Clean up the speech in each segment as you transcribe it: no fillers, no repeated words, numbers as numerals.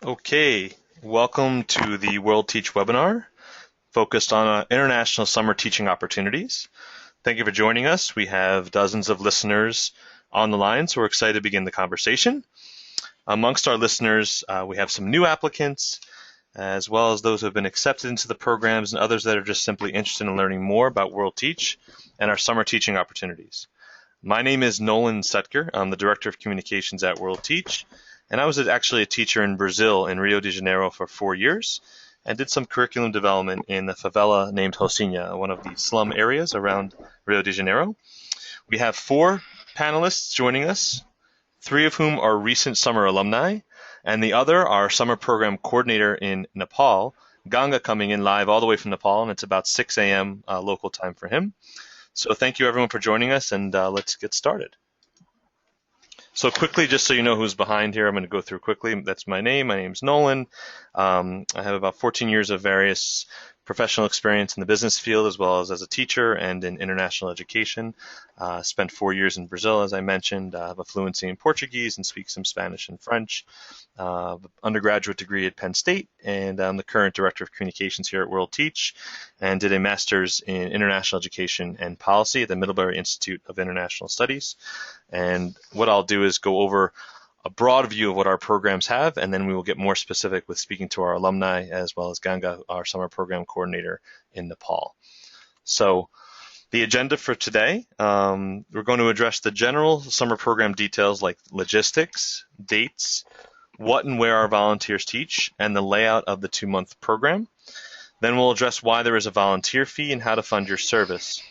Okay, welcome to the WorldTeach webinar focused on international summer teaching opportunities. Thank you for joining us. We have dozens of listeners on the line, so we're excited to begin the conversation. Amongst our listeners, we have some new applicants, as well as those who have been accepted into the programs and others that are just simply interested in learning more about WorldTeach and our summer teaching opportunities. My name is Nolan Setker. I'm the Director of Communications at WorldTeach. And I was actually a teacher in Brazil, in Rio de Janeiro, for 4 years, and did some curriculum development in a favela named Rocinha, one of the slum areas around Rio de Janeiro. We have 4 panelists joining us, 3 of whom are recent summer alumni, and the other, our summer program coordinator in Nepal, Ganga, coming in live all the way from Nepal, and it's about 6 a.m. Local time for him. So thank you, everyone, for joining us, and let's get started. So quickly, just so you know who's behind here, I'm going to go through quickly. That's my name. My name's Nolan. I have about 14 years of various professional experience in the business field, as well as a teacher and in international education. Spent 4 years in Brazil, as I mentioned. I have a fluency in Portuguese and speak some Spanish and French. Undergraduate degree at Penn State, and I'm the current Director of Communications here at WorldTeach, and did a master's in international education and policy at the Middlebury Institute of International Studies. And what I'll do is go over a broad view of what our programs have, and then we will get more specific with speaking to our alumni, as well as Ganga, our summer program coordinator in Nepal. So the agenda for today, we're going to address the general summer program details like logistics, dates, what and where our volunteers teach, and the layout of the 2-month program. Then we'll address why there is a volunteer fee and how to fund your service.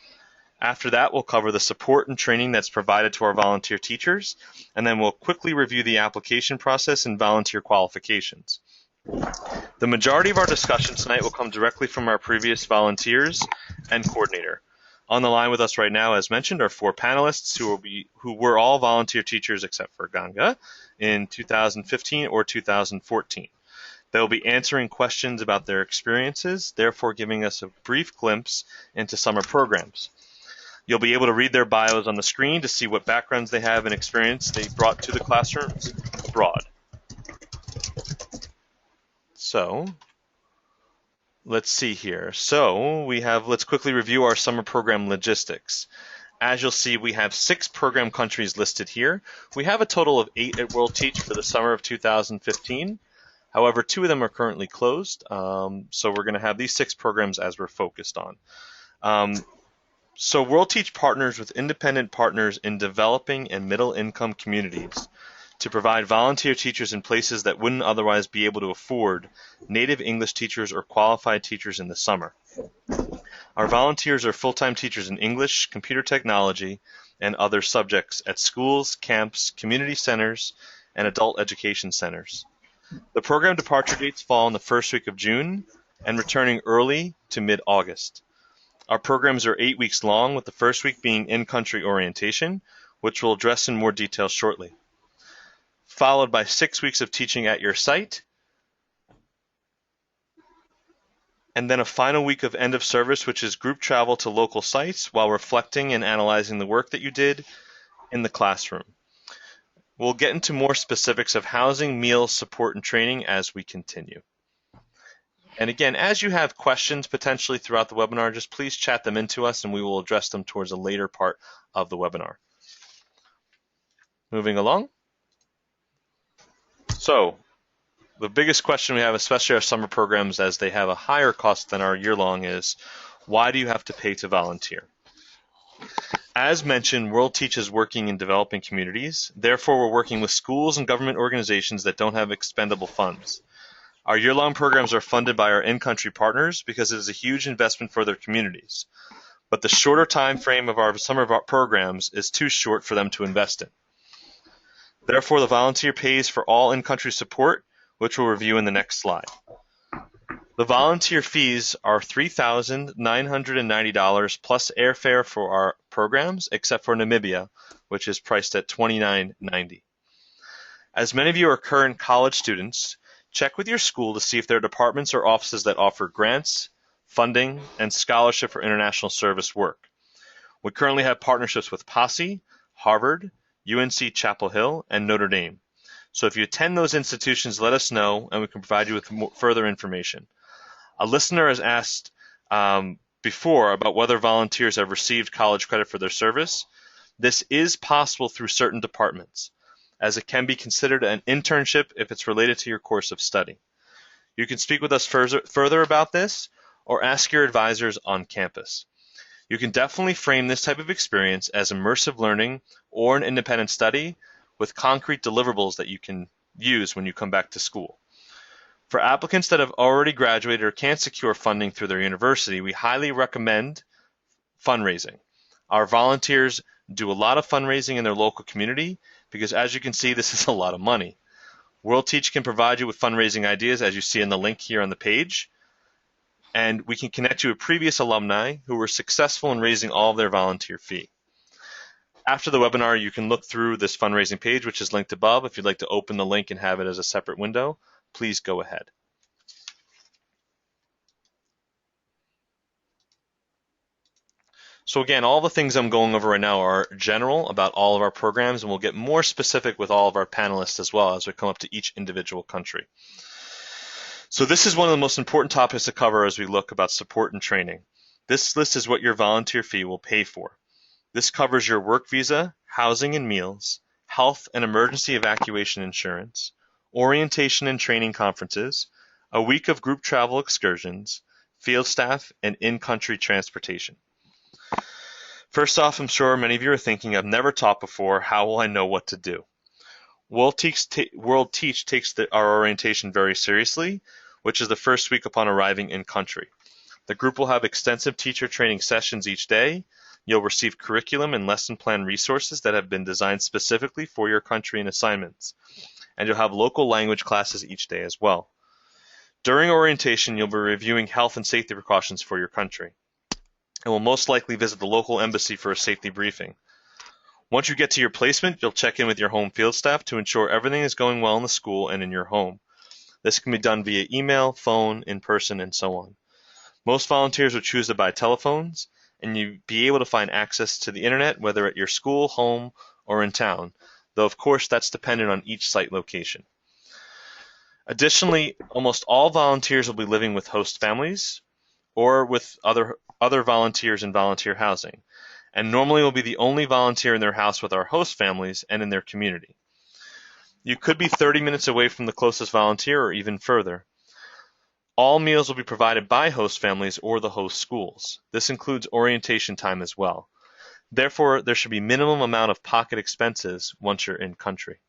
After that, we'll cover the support and training that's provided to our volunteer teachers, and then we'll quickly review the application process and volunteer qualifications. The majority of our discussion tonight will come directly from our previous volunteers and coordinator. On the line with us right now, as mentioned, are 4 panelists who were all volunteer teachers except for Ganga in 2015 or 2014. They'll be answering questions about their experiences, therefore giving us a brief glimpse into summer programs. You'll be able to read their bios on the screen to see what backgrounds they have and experience they brought to the classrooms abroad. So let's see here. So let's quickly review our summer program logistics. As you'll see, we have 6 program countries listed here. We have a total of 8 at WorldTeach for the summer of 2015. However, 2 of them are currently closed. So we're going to have these 6 programs as we're focused on. So WorldTeach partners with independent partners in developing and middle-income communities to provide volunteer teachers in places that wouldn't otherwise be able to afford native English teachers or qualified teachers in the summer. Our volunteers are full-time teachers in English, computer technology, and other subjects at schools, camps, community centers, and adult education centers. The program departure dates fall in the first week of June and returning early to mid-August. Our programs are 8 weeks long, with the first week being in-country orientation, which we'll address in more detail shortly, followed by 6 weeks of teaching at your site, and then a final week of end of service, which is group travel to local sites while reflecting and analyzing the work that you did in the classroom. We'll get into more specifics of housing, meals, support, and training as we continue. And again, as you have questions potentially throughout the webinar, just please chat them into us and we will address them towards a later part of the webinar. Moving along. So the biggest question we have, especially our summer programs, as they have a higher cost than our year-long, is why do you have to pay to volunteer? As mentioned, WorldTeach is working in developing communities. Therefore, we're working with schools and government organizations that don't have expendable funds. Our year-long programs are funded by our in-country partners because it is a huge investment for their communities. But the shorter time frame of our summer programs is too short for them to invest in. Therefore, the volunteer pays for all in-country support, which we'll review in the next slide. The volunteer fees are $3,990 plus airfare for our programs, except for Namibia, which is priced at $29.90. As many of you are current college students, check with your school to see if there are departments or offices that offer grants, funding, and scholarship for international service work. We currently have partnerships with Posse, Harvard, UNC Chapel Hill, and Notre Dame. So if you attend those institutions, let us know and we can provide you with further information. A listener has asked before about whether volunteers have received college credit for their service. This is possible through certain departments, as it can be considered an internship if it's related to your course of study. You can speak with us further about this or ask your advisors on campus. You can definitely frame this type of experience as immersive learning or an independent study with concrete deliverables that you can use when you come back to school. For applicants that have already graduated or can't secure funding through their university, we highly recommend fundraising. Our volunteers do a lot of fundraising in their local community because, as you can see, this is a lot of money. WorldTeach can provide you with fundraising ideas, as you see in the link here on the page, and we can connect you with previous alumni who were successful in raising all of their volunteer fee. After the webinar, you can look through this fundraising page, which is linked above. If you'd like to open the link and have it as a separate window, please go ahead. So again, all the things I'm going over right now are general about all of our programs, and we'll get more specific with all of our panelists as well as we come up to each individual country. So this is one of the most important topics to cover as we look about support and training. This list is what your volunteer fee will pay for. This covers your work visa, housing and meals, health and emergency evacuation insurance, orientation and training conferences, a week of group travel excursions, field staff, and in-country transportation. First off, I'm sure many of you are thinking, I've never taught before, how will I know what to do? WorldTeach takes our orientation very seriously, which is the first week upon arriving in country. The group will have extensive teacher training sessions each day. You'll receive curriculum and lesson plan resources that have been designed specifically for your country and assignments. And you'll have local language classes each day as well. During orientation, you'll be reviewing health and safety precautions for your country, and will most likely visit the local embassy for a safety briefing. Once you get to your placement, you'll check in with your home field staff to ensure everything is going well in the school and in your home. This can be done via email, phone, in person, and so on. Most volunteers will choose to buy telephones, and you'll be able to find access to the internet, whether at your school, home, or in town, though of course that's dependent on each site location. Additionally, almost all volunteers will be living with host families or with other volunteers in volunteer housing, and normally will be the only volunteer in their house with our host families and in their community. You could be 30 minutes away from the closest volunteer or even further. All meals will be provided by host families or the host schools. This includes orientation time as well. Therefore, there should be minimum amount of pocket expenses once you're in country.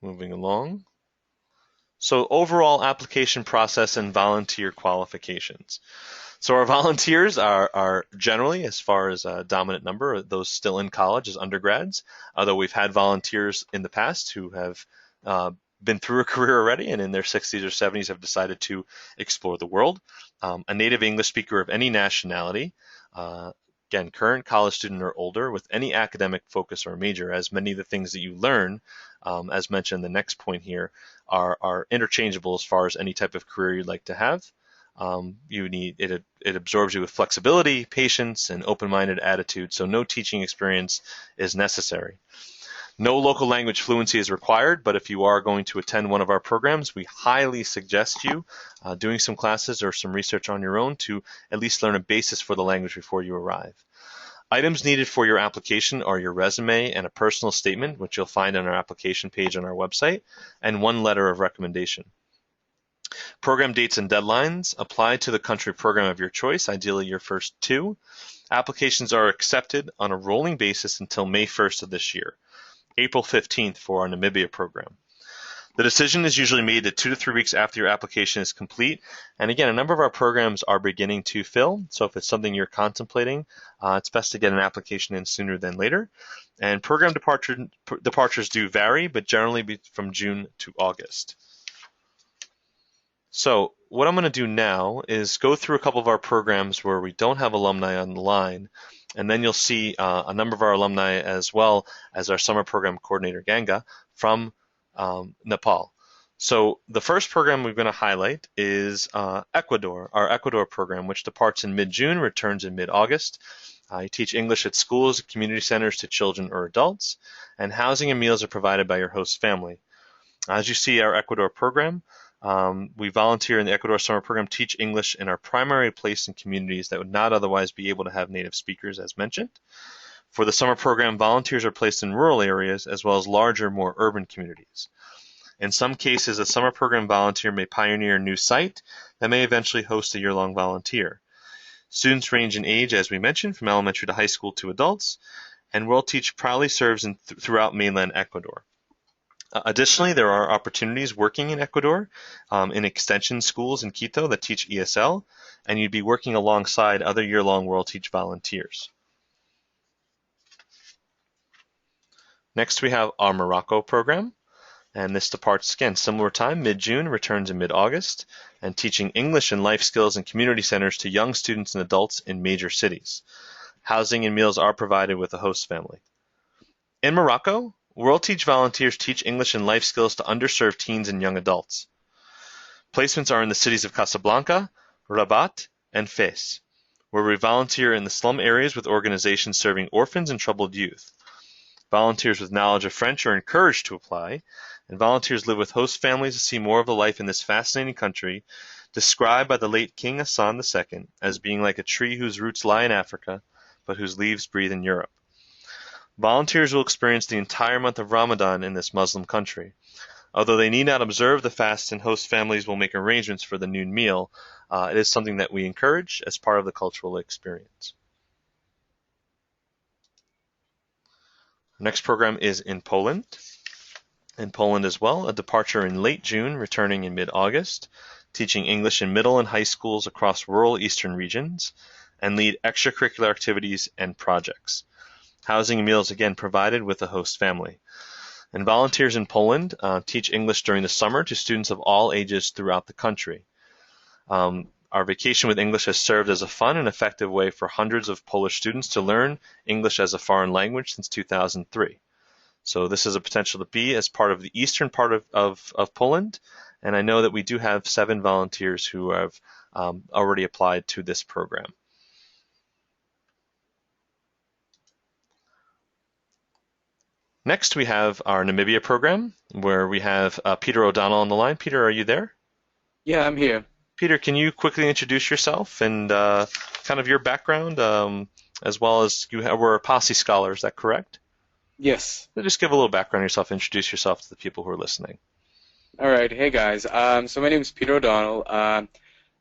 Moving along. So overall application process and volunteer qualifications. So our volunteers are generally, as far as a dominant number, those still in college as undergrads, although we've had volunteers in the past who have been through a career already and in their 60s or 70s have decided to explore the world. A native English speaker of any nationality, again, current college student or older with any academic focus or major, as many of the things that you learn, as mentioned in the next point here, are interchangeable as far as any type of career you'd like to have. You need it absorbs you with flexibility, patience, and open-minded attitude, so no teaching experience is necessary. No local language fluency is required, but if you are going to attend one of our programs, we highly suggest you doing some classes or some research on your own to at least learn a basis for the language before you arrive. Items needed for your application are your resume and a personal statement, which you'll find on our application page on our website, and one letter of recommendation. Program dates and deadlines apply to the country program of your choice, ideally your first two. Applications are accepted on a rolling basis until May 1st of this year, April 15th for our Namibia program. The decision is usually made 2 to 3 weeks after your application is complete. And again, a number of our programs are beginning to fill. So if it's something you're contemplating, it's best to get an application in sooner than later. And program departures do vary, but generally be from June to August. So what I'm going to do now is go through a couple of our programs where we don't have alumni on the line. And then you'll see a number of our alumni as well as our summer program coordinator, Ganga, from Nepal. So the first program we're going to highlight is Ecuador, our Ecuador program, which departs in mid-June, returns in mid-August. You teach English at schools, community centers to children or adults, and housing and meals are provided by your host family. As you see, our Ecuador program, we volunteer in the Ecuador summer program, teach English in our primary place in communities that would not otherwise be able to have native speakers, as mentioned. For the summer program, volunteers are placed in rural areas as well as larger, more urban communities. In some cases, a summer program volunteer may pioneer a new site that may eventually host a year-long volunteer. Students range in age, as we mentioned, from elementary to high school to adults, and WorldTeach proudly serves throughout mainland Ecuador. Additionally, there are opportunities working in Ecuador in extension schools in Quito that teach ESL, and you'd be working alongside other year-long WorldTeach volunteers. Next, we have our Morocco program. And this departs, again, similar time, mid-June, returns in mid-August, and teaching English and life skills in community centers to young students and adults in major cities. Housing and meals are provided with the host family. In Morocco, WorldTeach volunteers teach English and life skills to underserved teens and young adults. Placements are in the cities of Casablanca, Rabat, and Fez, where we volunteer in the slum areas with organizations serving orphans and troubled youth. Volunteers with knowledge of French are encouraged to apply, and volunteers live with host families to see more of the life in this fascinating country, described by the late King Hassan II as being like a tree whose roots lie in Africa, but whose leaves breathe in Europe. Volunteers will experience the entire month of Ramadan in this Muslim country. Although they need not observe the fast and host families will make arrangements for the noon meal, it is something that we encourage as part of the cultural experience. Next program is in Poland. In Poland as well, a departure in late June, returning in mid-August, teaching English in middle and high schools across rural eastern regions, and lead extracurricular activities and projects. Housing and meals, again, provided with the host family. And volunteers in Poland teach English during the summer to students of all ages throughout the country. Our vacation with English has served as a fun and effective way for hundreds of Polish students to learn English as a foreign language since 2003. So this is a potential to be as part of the eastern part of Poland, and I know that we do have 7 volunteers who have already applied to this program. Next, we have our Namibia program, where we have Peter O'Donnell on the line. Peter, are you there? Yeah, I'm here. Peter, can you quickly introduce yourself and kind of your background, as well as you were a Posse scholar, is that correct? Yes. So just give a little background on yourself, introduce yourself to the people who are listening. All right. Hey, guys. So my name is Peter O'Donnell.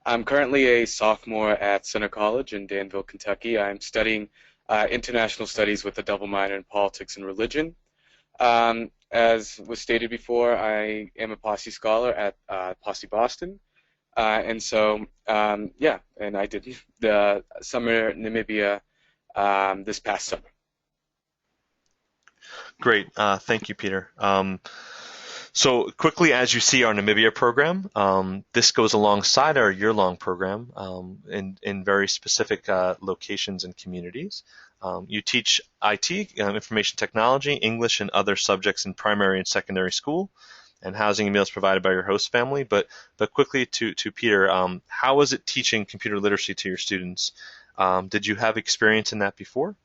I'm currently a sophomore at Center College in Danville, Kentucky. I'm studying international studies with a double minor in politics and religion. As was stated before, I am a Posse scholar at Posse Boston. And so, yeah, and I did the summer Namibia this past summer. Great. Thank you, Peter. So quickly, as you see our Namibia program, this goes alongside our year-long program in very specific locations and communities. You teach IT, information technology, English, and other subjects in primary and secondary school, and housing and meals provided by your host family. But quickly to Peter, how was it teaching computer literacy to your students? Did you have experience in that before?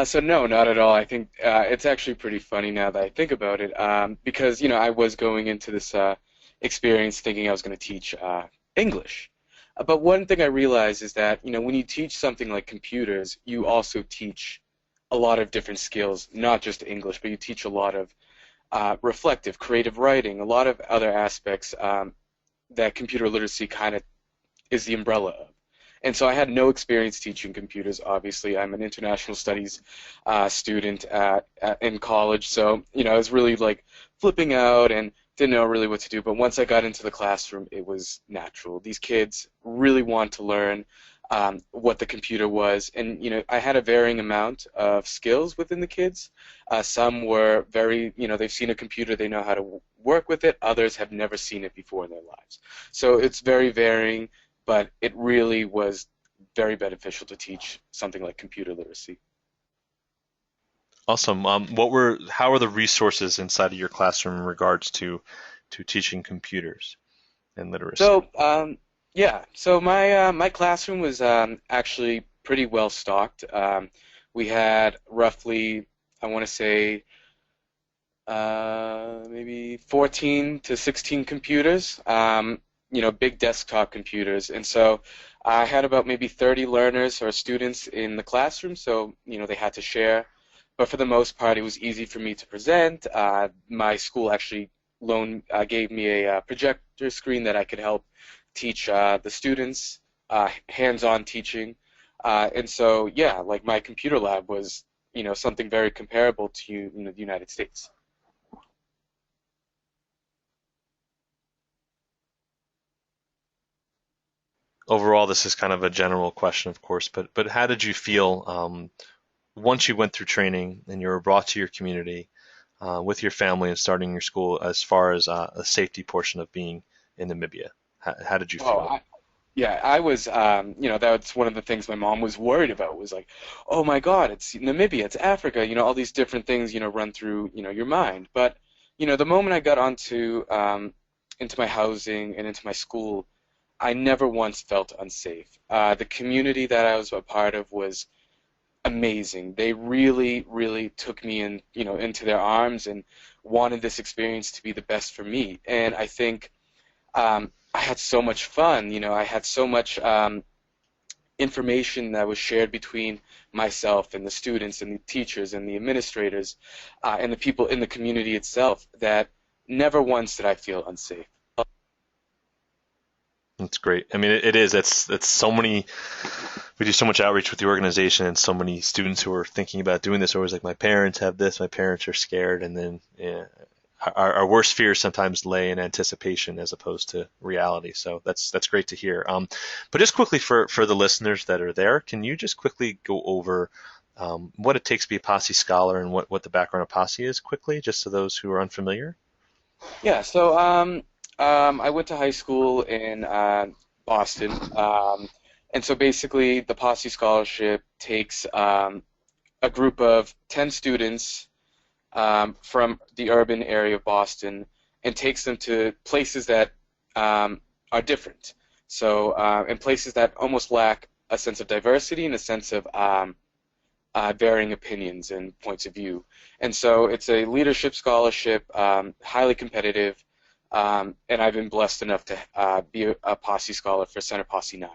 So no, not at all. I think it's actually pretty funny now that I think about it, because I was going into this experience thinking I was going to teach English. But one thing I realized is that when you teach something like computers, you also teach a lot of different skills, not just English, but you teach a lot of reflective, creative writing, a lot of other aspects that computer literacy kind of is the umbrella of. And so I had no experience teaching computers, obviously. I'm an international studies student in college, so I was really like flipping out and didn't know really what to do. But once I got into the classroom, it was natural. These kids really want to learn what the computer was, and I had a varying amount of skills within the kids. Some were very, they've seen a computer, they know how to work with it. Others have never seen it before in their lives. So it's very varying. But it really was very beneficial to teach something like computer literacy. Awesome. How are the resources inside of your classroom in regards to teaching computers and literacy? So yeah, so my classroom was actually pretty well stocked. We had roughly, I want to say, maybe 14 to 16 computers, big desktop computers. And so I had about maybe 30 learners or students in the classroom, so, they had to share. But for the most part, it was easy for me to present. My school actually gave me a projector screen that I could help teach the students, hands-on teaching. And so, yeah, like my computer lab was, something very comparable to, the United States. Overall, this is kind of a general question, of course, but how did you feel once you went through training and you were brought to your community with your family and starting your school as far as a safety portion of being in Namibia? How did you Oh, feel? yeah, I was, that's one of the things my mom was worried about was like, oh my God, it's Namibia, it's Africa, all these different things, run through, your mind. But, the moment I got into my housing and into my school, I never once felt unsafe. The community that I was a part of was amazing. They really, really took me into their arms and wanted this experience to be the best for me. And I think I had so much fun. I had so much information that was shared between myself and the students and the teachers and the administrators and the people in the community itself that never once did I feel unsafe. That's great. I mean, it is. It's so many. We do so much outreach with the organization, and so many students who are thinking about doing this are always like, my parents have this, my parents are scared, and then yeah, our worst fears sometimes lay in anticipation as opposed to reality. So that's great to hear. But just quickly for the listeners that are there, can you just quickly go over what it takes to be a Posse scholar and what the background of Posse is quickly, just to those who are unfamiliar? Yeah, so I went to high school in Boston, and so basically the Posse Scholarship takes a group of 10 students from the urban area of Boston and takes them to places that are different. So, and places that almost lack a sense of diversity and a sense of varying opinions and points of view. And so it's a leadership scholarship, highly competitive, and I've been blessed enough to be a Posse scholar for Center Posse 9.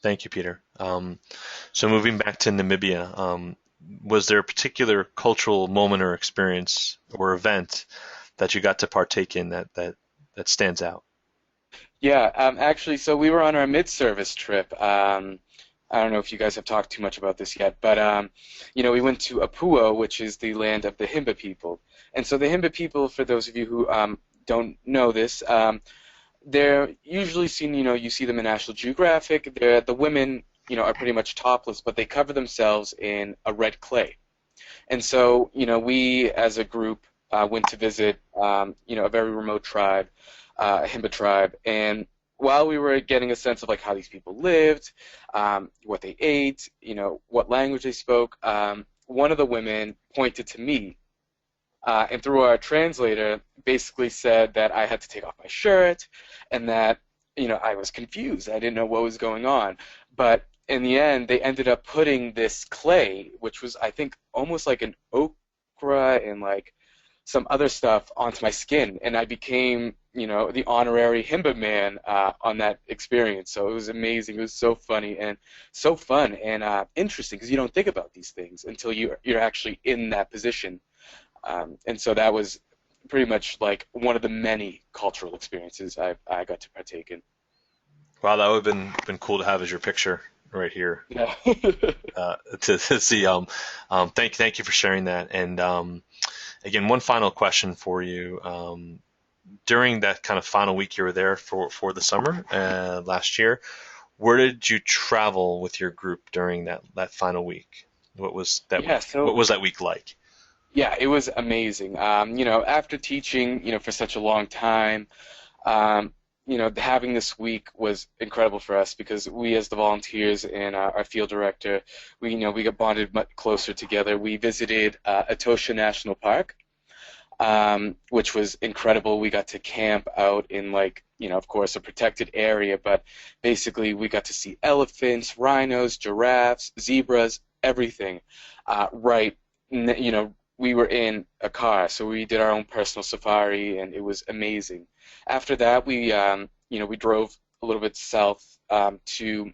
Thank you, Peter. So moving back to Namibia, was there a particular cultural moment or experience or event that you got to partake in that stands out? Yeah, actually, so we were on our mid-service trip. I don't know if you guys have talked too much about this yet, but we went to Apua, which is the land of the Himba people. And so the Himba people, for those of you who don't know this, they're usually seen, you see them in National Geographic. The women, are pretty much topless, but they cover themselves in a red clay. And so, we as a group went to visit, a very remote tribe, a Himba tribe, and while we were getting a sense of like how these people lived, what they ate, what language they spoke, one of the women pointed to me and through our translator basically said that I had to take off my shirt and that I was confused. I didn't know what was going on. But in the end, they ended up putting this clay, which was I think almost like an okra and like some other stuff onto my skin, and I became the honorary Himba man on that experience. So it was amazing. It was so funny and so fun and interesting because you don't think about these things until you're actually in that position. And so that was pretty much like one of the many cultural experiences I got to partake in. Wow, that would have been cool to have as your picture right here Yeah. to see. Thank you for sharing that. And again, one final question for you. During that kind of final week you were there for the summer last year, where did you travel with your group during that final week? What was that Yeah, week? What so was that week like? yeah, it was amazing. After teaching, for such a long time, having this week was incredible for us because we, as the volunteers and our field director, we got bonded much closer together. We visited Etosha National Park, which was incredible. We got to camp out in like, of course, a protected area, but basically we got to see elephants, rhinos, giraffes, zebras, everything. Right, we were in a car, so we did our own personal safari, and it was amazing. After that, we drove a little bit south to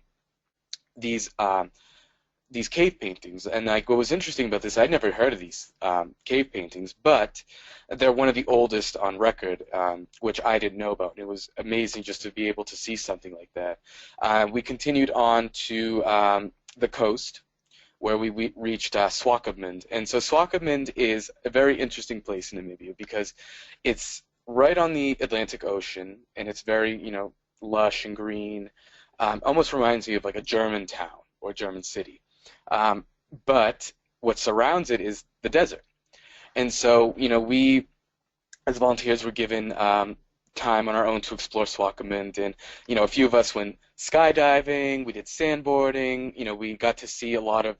these cave paintings. And like what was interesting about this, I'd never heard of these cave paintings, but they're one of the oldest on record, which I didn't know about. It was amazing just to be able to see something like that. We continued on to the coast, where we reached Swakopmund. And so Swakopmund is a very interesting place in Namibia because it's right on the Atlantic Ocean, and it's very, lush and green. Almost reminds me of like a German town or German city. Um, but what surrounds it is the desert. And so, we as volunteers were given time on our own to explore Swakopmund, and a few of us went skydiving, we did sandboarding, we got to see a lot of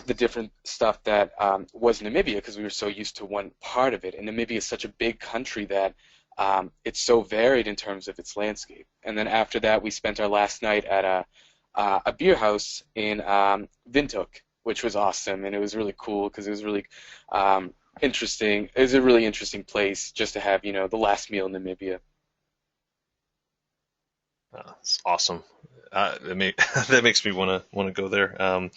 the different stuff that was Namibia because we were so used to one part of it. And Namibia is such a big country that it's so varied in terms of its landscape. And then after that, we spent our last night at a beer house in Windhoek, which was awesome, and it was really cool because it was really interesting. It was a really interesting place just to have, the last meal in Namibia. It's awesome. That makes me want to go there.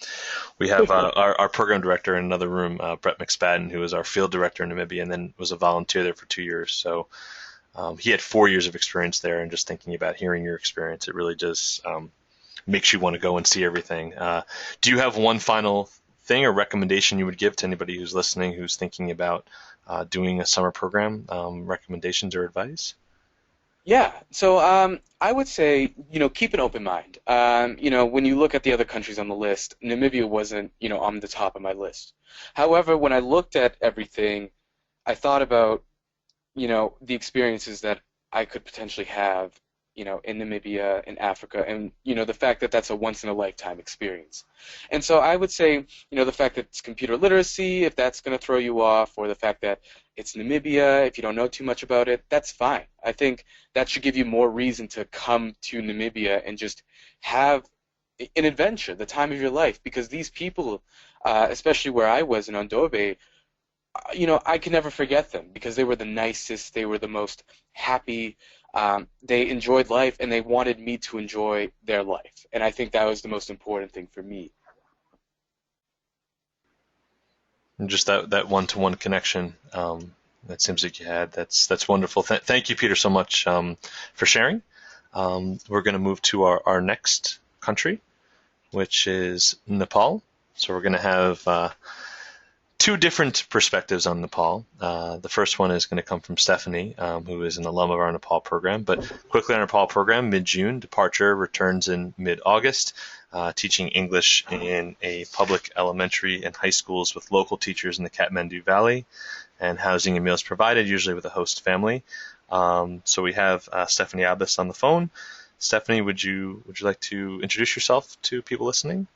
We have our program director in another room, Brett McSpadden, who was our field director in Namibia and then was a volunteer there for 2 years. So he had 4 years of experience there, and just thinking about hearing your experience, it really does makes you want to go and see everything. Do you have one final thing or recommendation you would give to anybody who's listening, who's thinking about doing a summer program? Recommendations or advice? Yeah, so I would say, keep an open mind. When you look at the other countries on the list, Namibia wasn't, on the top of my list. However, when I looked at everything, I thought about, the experiences that I could potentially have, in Namibia, in Africa, and, the fact that that's a once-in-a-lifetime experience. And so I would say, the fact that it's computer literacy, if that's going to throw you off, or the fact that it's Namibia, if you don't know too much about it, that's fine. I think that should give you more reason to come to Namibia and just have an adventure, the time of your life, because these people, especially where I was in Ondobe, I can never forget them because they were the nicest, they were the most happy, they enjoyed life, and they wanted me to enjoy their life. And I think that was the most important thing for me. And just that one-to-one connection that seems like you had. That's wonderful. Thank you, Peter, so much for sharing. We're going to move to our next country, which is Nepal. So we're going to have two different perspectives on Nepal. The first one is going to come from Stephanie, who is an alum of our Nepal program. But quickly on our Nepal program, mid-June, departure returns in mid-August, teaching English in a public elementary and high schools with local teachers in the Kathmandu Valley, and housing and meals provided, usually with a host family. So we have Stephanie Abbas on the phone. Stephanie, would you like to introduce yourself to people listening?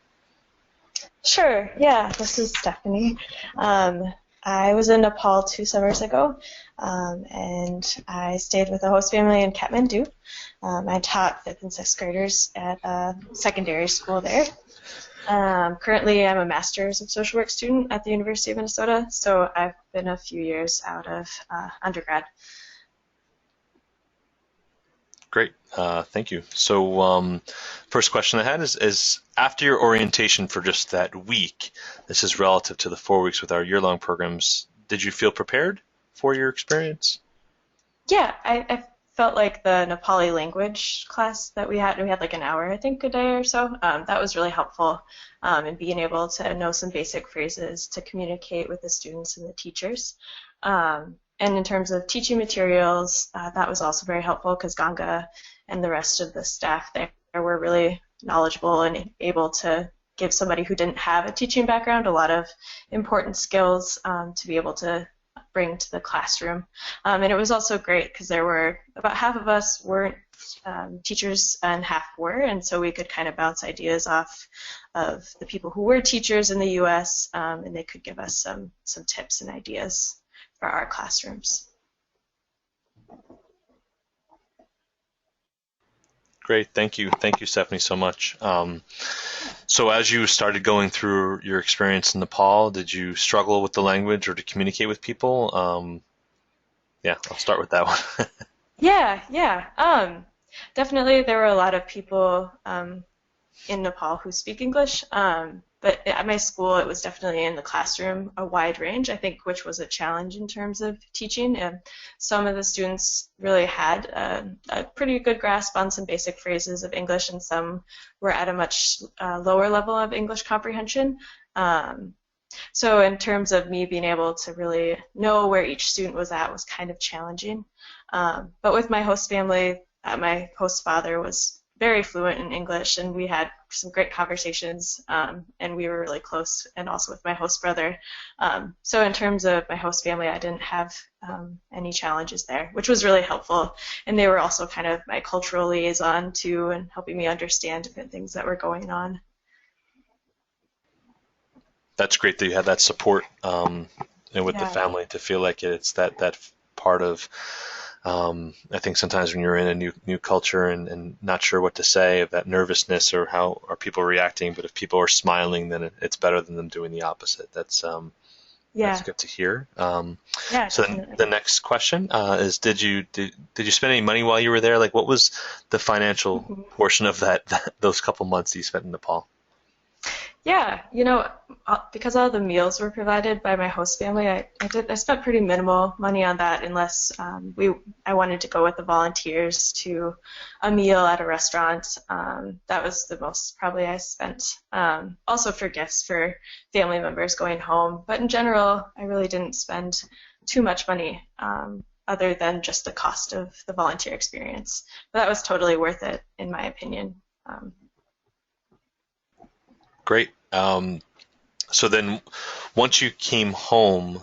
Sure, yeah, this is Stephanie. I was in Nepal 2 summers ago, and I stayed with a host family in Kathmandu. I taught 5th and 6th graders at a secondary school there. Currently, I'm a master's of social work student at the University of Minnesota, so I've been a few years out of undergrad. Great, thank you. So first question I had is after your orientation for just that week, this is relative to the 4 weeks with our year-long programs, did you feel prepared for your experience? Yeah, I felt like the Nepali language class that we had like an hour, I think, a day or so. That was really helpful in being able to know some basic phrases to communicate with the students and the teachers. And in terms of teaching materials, that was also very helpful because Ganga and the rest of the staff there were really knowledgeable and able to give somebody who didn't have a teaching background a lot of important skills to be able to bring to the classroom. And it was also great because there were about half of us weren't teachers and half were, and so we could kind of bounce ideas off of the people who were teachers in the U.S. And they could give us some tips and ideas for our classrooms. Great, thank you, Stephanie, so much. So as you started going through your experience in Nepal, did you struggle with the language or to communicate with people? Yeah, I'll start with that one. Yeah. Definitely there were a lot of people in Nepal who speak English, but at my school it was definitely in the classroom a wide range, I think, which was a challenge in terms of teaching. And some of the students really had a pretty good grasp on some basic phrases of English, and some were at a much lower level of English comprehension. So in terms of me being able to really know where each student was at was kind of challenging. But with my host family, my host father was very fluent in English, and we had some great conversations, and we were really close, and also with my host brother. So in terms of my host family, I didn't have any challenges there, which was really helpful. And they were also kind of my cultural liaison too, and helping me understand different things that were going on. That's great that you had that support with the Yeah. family to feel like it's that part of. I think sometimes when you're in a new culture and not sure what to say, of that nervousness or how are people reacting, but if people are smiling, then it's better than them doing the opposite. That's good to hear. Yeah, So then definitely. the next question is, did you spend any money while you were there? Like, what was the financial portion of those couple months that you spent in Nepal? Yeah, because all the meals were provided by my host family, I spent pretty minimal money on that, unless I wanted to go with the volunteers to a meal at a restaurant. That was the most probably I spent. Also for gifts for family members going home, but in general, I really didn't spend too much money, other than just the cost of the volunteer experience. But that was totally worth it, in my opinion. Great. So then, once you came home,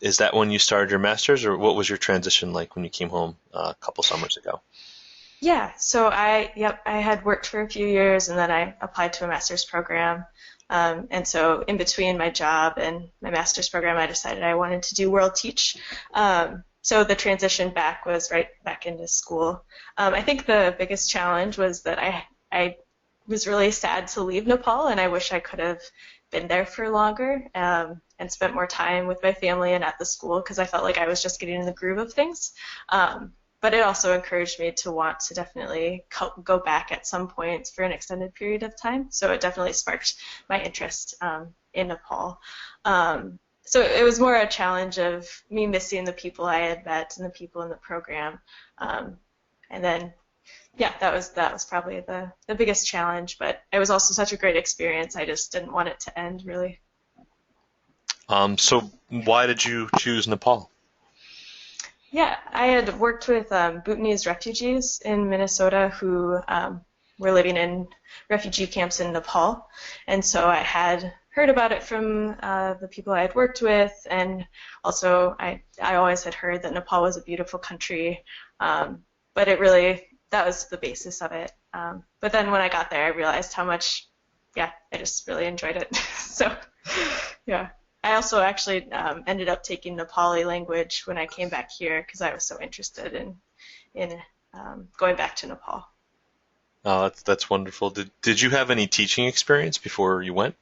is that when you started your master's, or what was your transition like when you came home a couple summers ago? Yeah, so I had worked for a few years, and then I applied to a master's program. And so in between my job and my master's program, I decided I wanted to do WorldTeach. So the transition back was right back into school. I think the biggest challenge was that I was really sad to leave Nepal, and I wish I could have been there for longer, and spent more time with my family and at the school, because I felt like I was just getting in the groove of things. But it also encouraged me to want to definitely go back at some point for an extended period of time. So it definitely sparked my interest in Nepal. So it was more a challenge of me missing the people I had met and the people in the program. And then, yeah, that was probably the biggest challenge. But it was also such a great experience. I just didn't want it to end, really. So why did you choose Nepal? Yeah, I had worked with Bhutanese refugees in Minnesota who were living in refugee camps in Nepal, and so I had heard about it from the people I had worked with, and also I always had heard that Nepal was a beautiful country, but that was the basis of it. But then when I got there, I realized how much, I just really enjoyed it. So, yeah. I also actually ended up taking Nepali language when I came back here, because I was so interested in going back to Nepal. Oh, that's wonderful. Did you have any teaching experience before you went?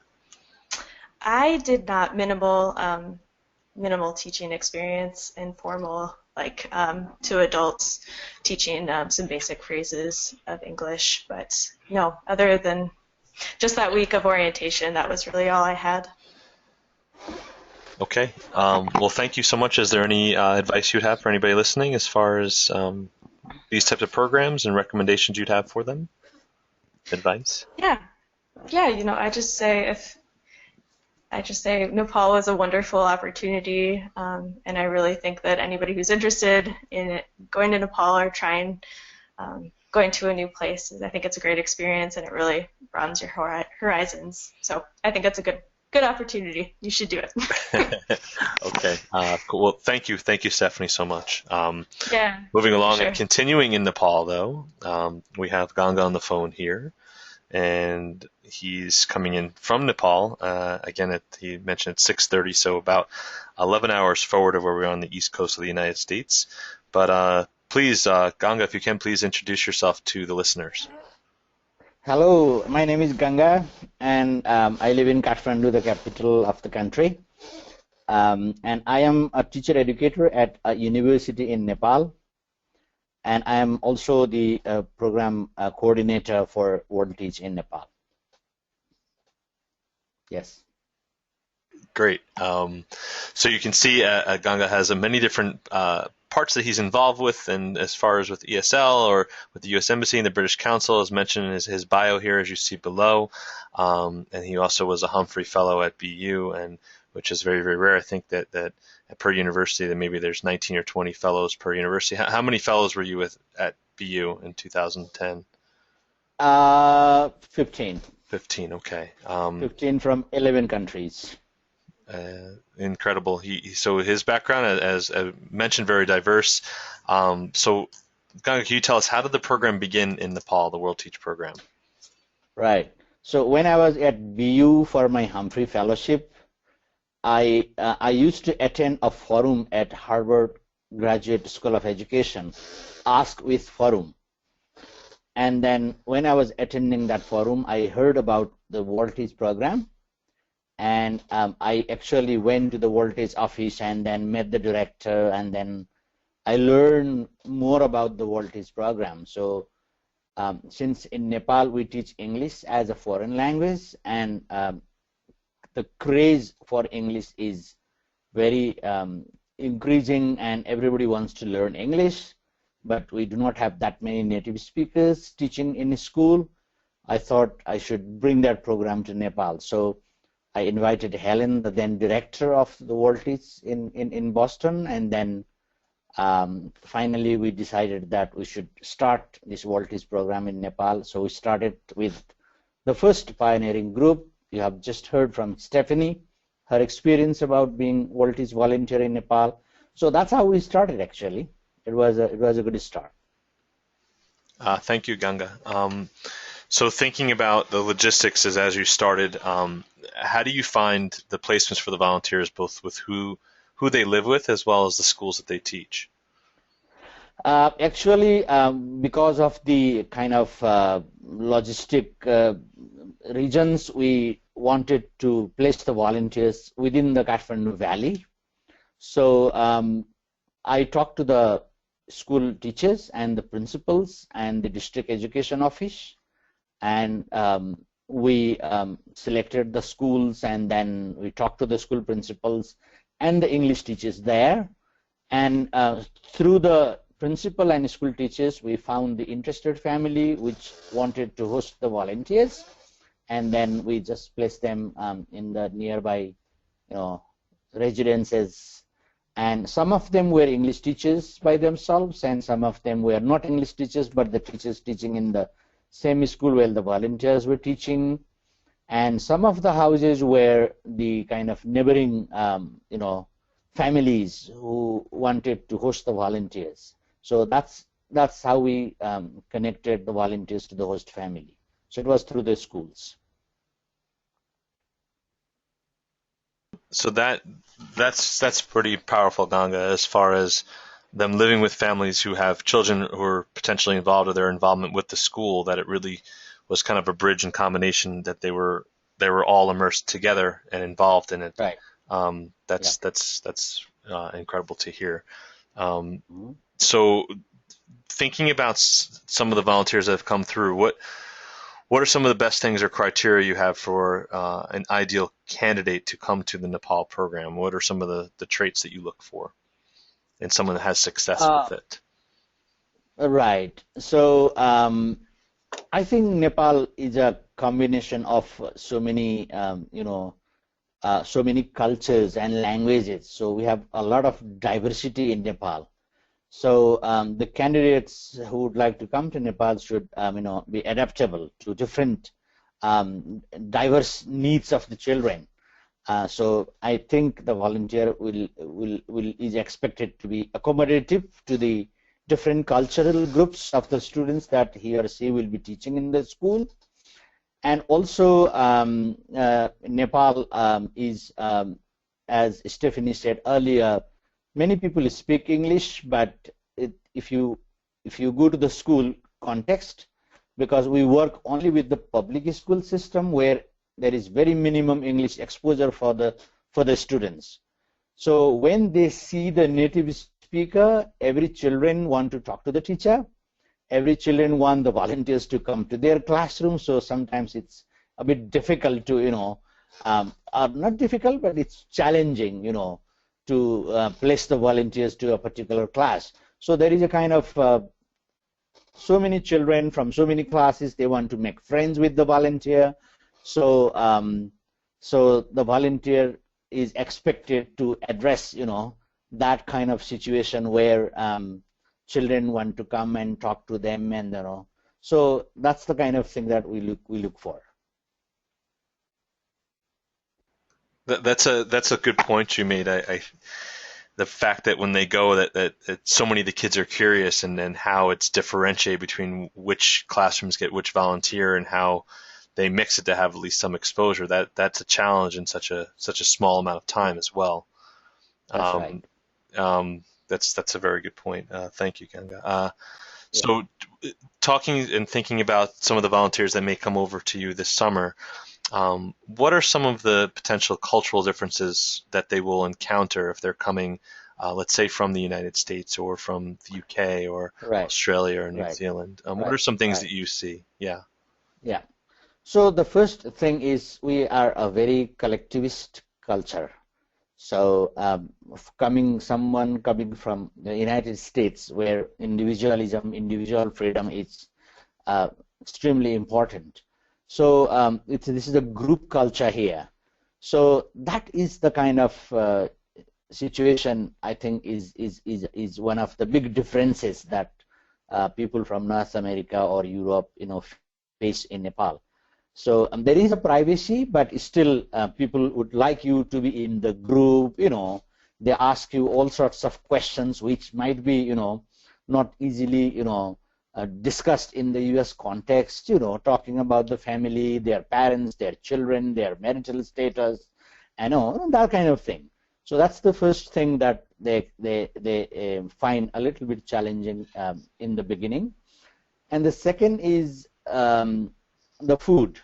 I did not. Minimal teaching experience, informal, like to adults, teaching some basic phrases of English, but no, other than just that week of orientation, that was really all I had. Okay. Well, thank you so much. Is there any advice you'd have for anybody listening as far as these types of programs and recommendations you'd have for them? Advice? Yeah. I just say Nepal is a wonderful opportunity, and I really think that anybody who's interested in going to Nepal or trying going to a new place, I think it's a great experience, and it really broadens your horizons. So I think it's a good opportunity. You should do it. Okay. Cool. Well, thank you, Stephanie, so much. Yeah. Moving along Sure. and continuing in Nepal, though, we have Ganga on the phone here. and he's coming in from Nepal. Again, he mentioned it's 6:30, so about 11 hours forward of where we are on the east coast of the United States. But please, Ganga, if you can, please introduce yourself to the listeners. Hello, my name is Ganga, and I live in Kathmandu, the capital of the country. And I am a teacher educator at a university in Nepal, and I am also the program coordinator for WorldTeach in Nepal. Yes. Great. So you can see Ganga has many different parts that he's involved with, and as far as with ESL or with the U.S. Embassy and the British Council, as mentioned in his bio here, as you see below. And he also was a Humphrey Fellow at BU, and which is very, very rare. I think that per university that maybe there's 19 or 20 fellows per university. How many fellows were you with at BU in 2010? 15. 15, okay. 15 from 11 countries. Incredible. So his background, as mentioned, very diverse. So, Ganga, can you tell us, how did the program begin in Nepal, the WorldTeach program? Right. So when I was at BU for my Humphrey Fellowship, I used to attend a forum at Harvard Graduate School of Education, Ask with Forum. And then when I was attending that forum, I heard about the WorldTeach program. And I actually went to the WorldTeach office and then met the director, and then I learned more about the WorldTeach program. So since in Nepal we teach English as a foreign language, and the craze for English is very increasing, and everybody wants to learn English, but we do not have that many native speakers teaching in school. I thought I should bring that program to Nepal. So I invited Helen, the then director of the WorldTeach in Boston, and then finally we decided that we should start this WorldTeach program in Nepal. So we started with the first pioneering group. You have just heard from Stephanie, her experience about being WorldTeach volunteer in Nepal. So that's how we started, actually. It was a good start. Thank you, Ganga. So thinking about the logistics as you started, how do you find the placements for the volunteers, both with who they live with as well as the schools that they teach? Actually, because of the kind of logistic regions, we wanted to place the volunteers within the Kathmandu Valley. So I talked to the school teachers and the principals and the district education office, and we selected the schools, and then we talked to the school principals and the English teachers there, and through the principal and school teachers we found the interested family which wanted to host the volunteers, and then we just placed them in the nearby residences, and some of them were English teachers by themselves, and some of them were not English teachers but the teachers teaching in the same school where the volunteers were teaching, and some of the houses were the kind of neighboring families who wanted to host the volunteers. So that's how we connected the volunteers to the host family. So it was through the schools. So that's pretty powerful, Ganga, as far as them living with families who have children who are potentially involved, or their involvement with the school, that it really was kind of a bridge and combination, that they were all immersed together and involved in it. Right. That's incredible to hear. So thinking about some of the volunteers that have come through, what are some of the best things or criteria you have for an ideal candidate to come to the Nepal program? What are some of the traits that you look for in someone that has success with it? Right. So I think Nepal is a combination of so many, so many cultures and languages. So we have a lot of diversity in Nepal. So the candidates who would like to come to Nepal should, be adaptable to different diverse needs of the children. So I think the volunteer is expected to be accommodative to the different cultural groups of the students that he or she will be teaching in the school, And also, Nepal is, as Stephanie said earlier, many people speak English, but if you go to the school context, because we work only with the public school system where there is very minimum English exposure for the students. So when they see the native speaker, every children want to talk to the teacher. Every children want the volunteers to come to their classroom. So sometimes it's a bit difficult to, or not difficult, but it's challenging, to place the volunteers to a particular class. So there is a kind of so many children from so many classes, they want to make friends with the volunteer. So so the volunteer is expected to address, that kind of situation where children want to come and talk to them, and so that's the kind of thing that we look for. That's a good point you made. The fact that when they go that so many of the kids are curious, and then how it's differentiated between which classrooms get which volunteer and how they mix it to have at least some exposure. That's a challenge in such a small amount of time as well. That's right. That's a very good point. Thank you, Ganga. So talking and thinking about some of the volunteers that may come over to you this summer, what are some of the potential cultural differences that they will encounter if they're coming, let's say, from the United States or from the UK or Australia or New Zealand? What are some things that you see? Yeah. So the first thing is we are a very collectivist culture. So someone coming from the United States, where individualism, individual freedom is extremely important. So this is a group culture here. So that is the kind of situation I think is one of the big differences that people from North America or Europe face in Nepal. So there is a privacy, but still people would like you to be in the group. They ask you all sorts of questions which might be not easily discussed in the US context, talking about the family, their parents, their children, their marital status, and that kind of thing. So that's the first thing that they find a little bit challenging in the beginning. And the second is the food.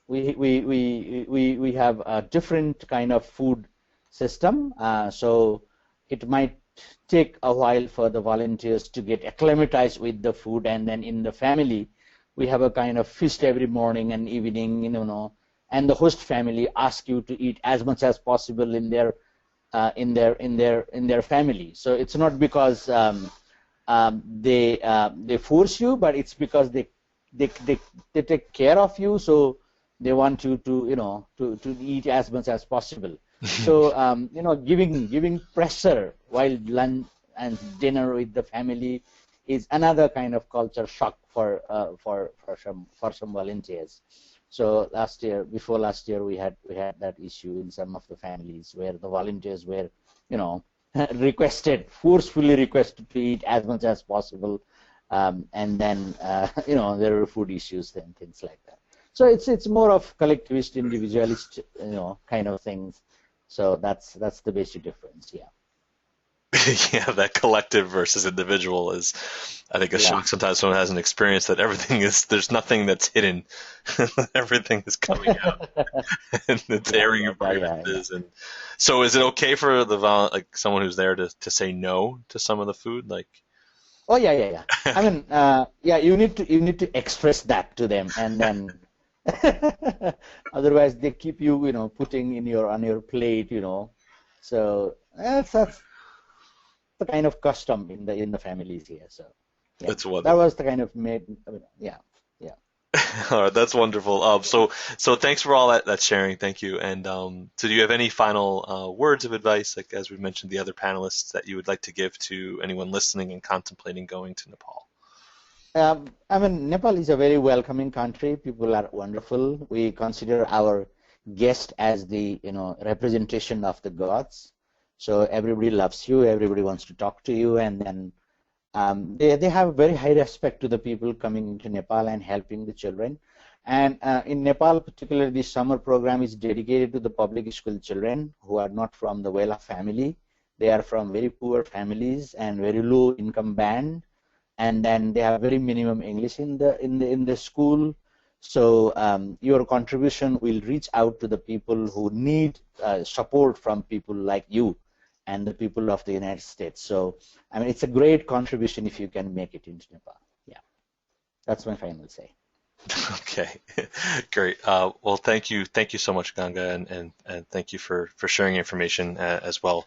We have a different kind of food system, so it might take a while for the volunteers to get acclimatized with the food, and then in the family we have a kind of feast every morning and evening, and the host family ask you to eat as much as possible in their family. So it's not because they force you, but it's because they take care of you, so they want you to eat as much as possible. So giving pressure while lunch and dinner with the family is another kind of culture shock for some volunteers. So before last year, we had that issue in some of the families where the volunteers were forcefully requested to eat as much as possible, and then there were food issues and things like that. So it's more of collectivist, individualist, kind of things. So that's the basic difference. Yeah, that collective versus individual is, I think, a shock sometimes someone hasn't experienced that there's nothing that's hidden. Everything is coming out and it's airing your grievances. And so is it okay for someone who's there to say no to some of the food? Oh yeah. I mean, you need to express that to them, and then otherwise they keep you putting on your plate, so that's the kind of custom in the families here. So that's wonderful. That was the kind of All right, that's wonderful. So thanks for all that sharing. Thank you. And so do you have any final words of advice, like as we mentioned the other panelists, that you would like to give to anyone listening and contemplating going to Nepal? I mean, Nepal is a very welcoming country. People are wonderful. We consider our guest as the representation of the gods. So everybody loves you. Everybody wants to talk to you, and then they have very high respect to the people coming into Nepal and helping the children. And in Nepal, particularly, the summer program is dedicated to the public school children who are not from the well-off family. They are from very poor families and very low income band, and then they have very minimum English in the school. So your contribution will reach out to the people who need support from people like you and the people of the United States. So I mean, it's a great contribution if you can make it into Nepal. Yeah, that's my final say. Okay, great. Well, thank you so much, Ganga, and thank you for sharing information as well,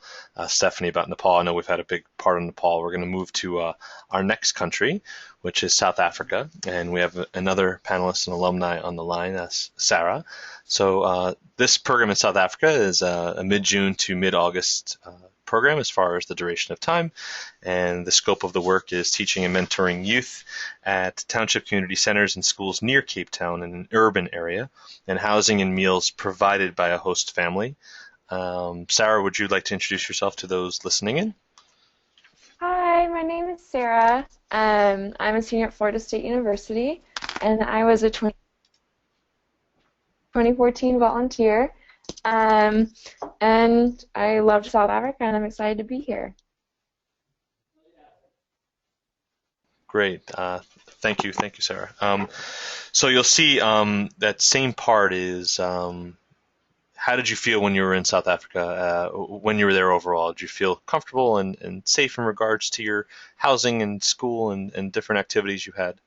Stephanie, about Nepal. I know we've had a big part of Nepal. We're going to move to our next country, which is South Africa, and we have another panelist and alumni on the line, Sarah. So this program in South Africa is a mid-June to mid-August program as far as the duration of time, and the scope of the work is teaching and mentoring youth at township community centers and schools near Cape Town in an urban area, and housing and meals provided by a host family. Sarah, would you like to introduce yourself to those listening in? Hi, my name is Sarah. I'm a senior at Florida State University, and I was a 2014 volunteer. And I loved South Africa, and I'm excited to be here. Great. Thank you, Sarah. So you'll see that same part is how did you feel when you were in South Africa, when you were there overall? Did you feel comfortable and safe in regards to your housing and school and different activities you had?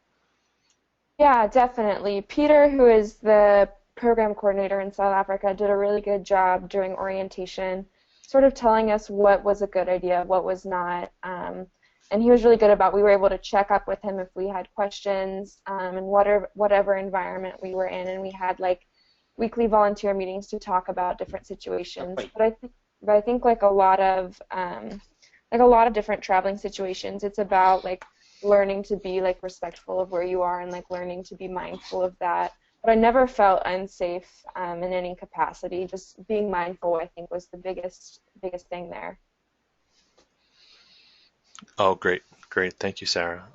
Yeah, definitely. Peter, who is the program coordinator in South Africa, did a really good job during orientation, sort of telling us what was a good idea, what was not. And he was really good about, we were able to check up with him if we had questions, and whatever environment we were in, and we had like weekly volunteer meetings to talk about different situations. But I think like a lot of different traveling situations, it's about like learning to be like respectful of where you are and like learning to be mindful of that. But I never felt unsafe in any capacity. Just being mindful, I think, was the biggest thing there. Oh, great. Thank you, Sarah.